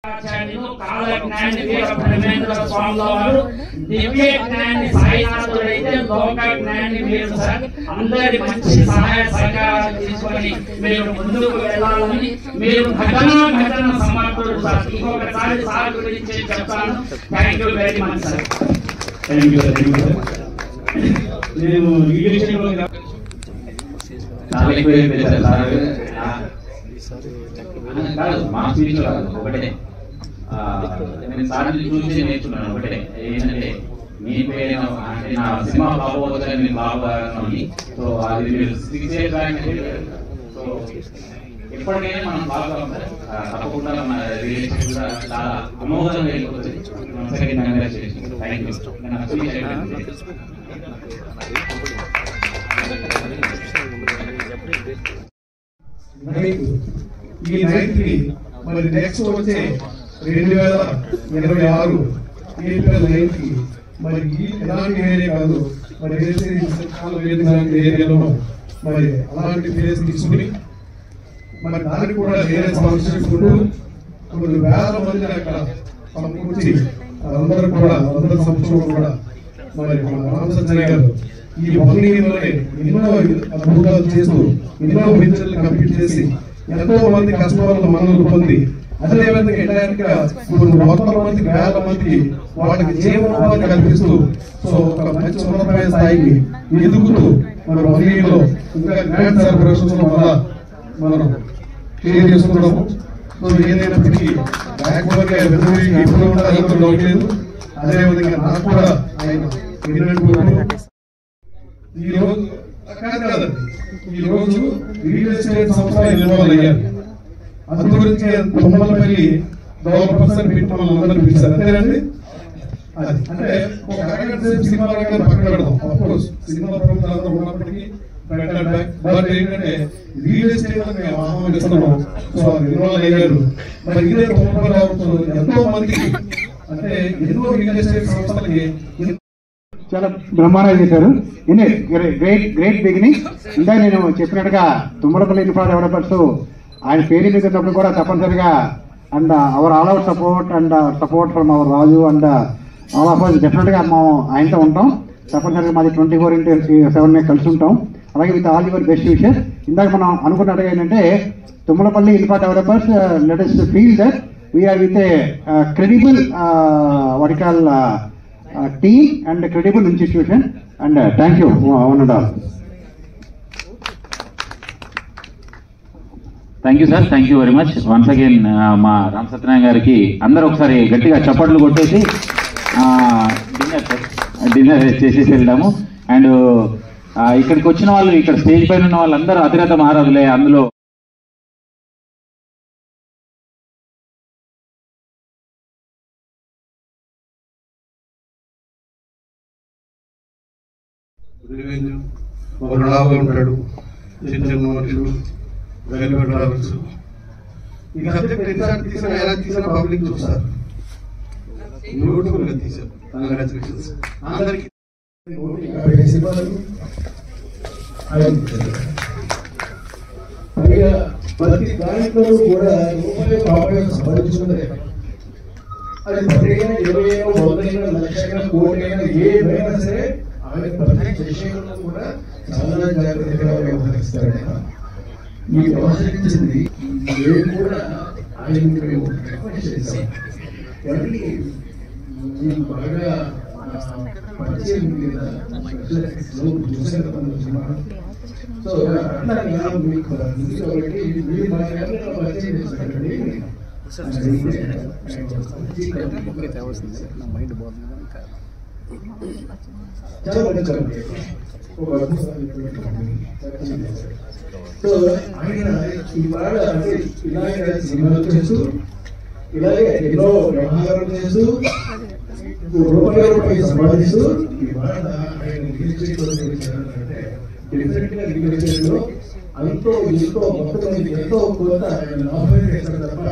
కాలజ్ఞాని వీర బ్రహ్మేంద్ర స్వాముల వారు, దివ్య జ్ఞాని సాయినాథుడైతే లోక జ్ఞాని మీరు సార్. అందరి మంచి సహాయ సహకారాలు తీసుకొని మీరు ముందుకు వెళ్ళాలని, మీరు ఘటన సమర్థుడు సార్. ఇంకొకసారి సార్ గురించి చెప్తాను. Thank you very much sir. Thank you sir. నేను ఈ విషయంలో చాలా ఎక్కువ చెప్పేశారు సార్. మా స్పీచ్ ఒకటే, నేను సార్ని చూసి నేర్చుకున్నాను ఒకటే, ఏంటంటే మీ పేరు అంటే నా సినిమా బాబు అవుతుందని నేను బాబు. సో అది మీరు 6 years బ్యాక్. సో ఎప్పటికైనా మనం బాగా తప్పకుండా మన రిలేషన్ కూడా చాలా అమోఘంగా వెళ్ళిపోతుంది. Thank you. ఈ నైట్కి మరి నెక్స్ట్ వచ్చే 2026 ఏప్రిల్ 9కి మరి ఎలాంటి ఏరియా కాదు, మరి ఏరియాలో మరి అలాంటి ప్లేస్ తీసుకుని మరి దానికి కూడా వేరే స్పాన్సర్షిప్ కొన్ని వేల మంది అక్కడ సమకూర్చి అందరూ కూడా అందరి సంవత్సరం కూడా మరి రామచంద్ర గారు ఈ 1 yearలోనే ఎన్నో అద్భుతాలు చేస్తూ ఎన్నో వెంచర్లు కంప్లీట్ చేసి ఎంతో మంది కస్టమర్లు మనలు పొంది, అదేవిధంగా ఎంటైర్గా ఇప్పుడు 100 మందికి 1000 మందికి వాళ్ళకి జీవనోపాధి కల్పిస్తూ సో ఒక మంచి ఉన్నతమైన స్థాయికి ఎదుగుతూ మన 1 yearలో ఇంకా గ్రాండ్ సెలబ్రేషన్స్ వల్ల మనం క్లియర్ చేసుకున్నాము. సో ఏదైనప్పటికీ బ్యాక్వర్డ్గా ఎప్పుడు కూడా లేదు. అదేవిధంగా నాకు కూడా ఆయన ఈ రోజు కాదండి, ఈ రోజు రియల్ ఎస్టేట్ సంస్థలు ఇన్వాల్వ్ అయ్యారు. అందు గురించి తుమ్మలపల్లి డెవలపర్స్ అని పెట్టి మనం అందరూ పిలిచారు. అంతేనండి. అది అంటే ఒక అరగంట సేపు సినిమా రంగాన్ని పక్కన పెడదాం. అఫ్కోర్స్ సినిమా ప్రభుత్వాలు ఉన్నప్పటికీ బట్ ఏంటంటే రియల్ ఎస్టేట్ మేము ఆహ్వానిస్తున్నాం. సో ఇన్వాల్వ్ అయ్యారు. మరి ఇదే తుమ్మలపల్లి ఎంతో మందికి అంటే ఎన్నో రియల్ ఎస్టేట్ సంస్థలకి చాలా బ్రహ్మాండంగా చేశారు. Great beginning. ఇంకా నేను చెప్పినట్టుగా తుమ్మలపల్లి ఇన్ఫ్రా డెవలపర్స్ ఆయన పేరు మీద ఉన్నప్పుడు కూడా తప్పనిసరిగా and our all out support and support from our Raju and all of us డెఫినెట్గా మేము ఆయనతో ఉంటాం. తప్పనిసరిగా మాది 24/7 కలిసి ఉంటాం. అలాగే with all your best wishes. ఇందాక మనం అనుకున్నట్టుగా ఏంటంటే Tummalapalli infra developers let us feel that we are with a credible what you call team and a credible institution and thank you one and all. Thank you sir. Thank you very much once again. మా రామ్ సత్యనారాయణ గారికి అందరూ ఒకసారి గట్టిగా చప్పట్లు కొట్టేసి dinner చేసేసి వెళ్దాము. And ఇక్కడికి వచ్చిన వాళ్ళు, ఇక్కడ స్టేజ్ పైన ఉన్న వాళ్ళందరూ అతిరథ మహారాజులే. అందులో ఒక రావు ఉంటాడు, చిన్న మనుషులు, రైల్వే ట్రావెల్స్. ఈ సబ్జెక్ట్ ఎన్నిసార్లు తీసినా ఎలా తీసినా పబ్లిక్ చూస్తారు. బ్యూటిఫుల్ గా తీశారు. కంగ్రాచులేషన్స్ అందరికీ. ప్రతి దాంట్లో కూడా రూపాయి పాపగా సంపాదించుకున్నదే. అది 10 20 100 లక్ష కోటి ఏమైనా సరే ఆయన ప్రతి విషయంలో కూడా చాలా జాగ్రత్తగా వ్యవహరిస్తాడు. ఈ వ్యవహరించింది మేము కూడా ఆయన మేము రిక్వెస్ట్ చేశాం. కానీ మీకు బాగా పరిచయం లేదా చూసారు సో అట్లా మీకు కాబట్టి మీరు బాగా పరిచయం చేస్తారండి. చాలా మంచి సో ఆయన ఇవాళ అంటే ఇలాగే సినిమాలు చేస్తూ ఇలాగే ఎన్నో వ్యవహారాలు చేస్తూ రూపాయి సంపాదిస్తూ ఇవాళ ఆయన అంటే డెఫినెట్ గా రిలేషన్లో అంతో ఇంతో మొత్తం ఎంతో కొంత ఆయన లాభం చేస్తారు తప్ప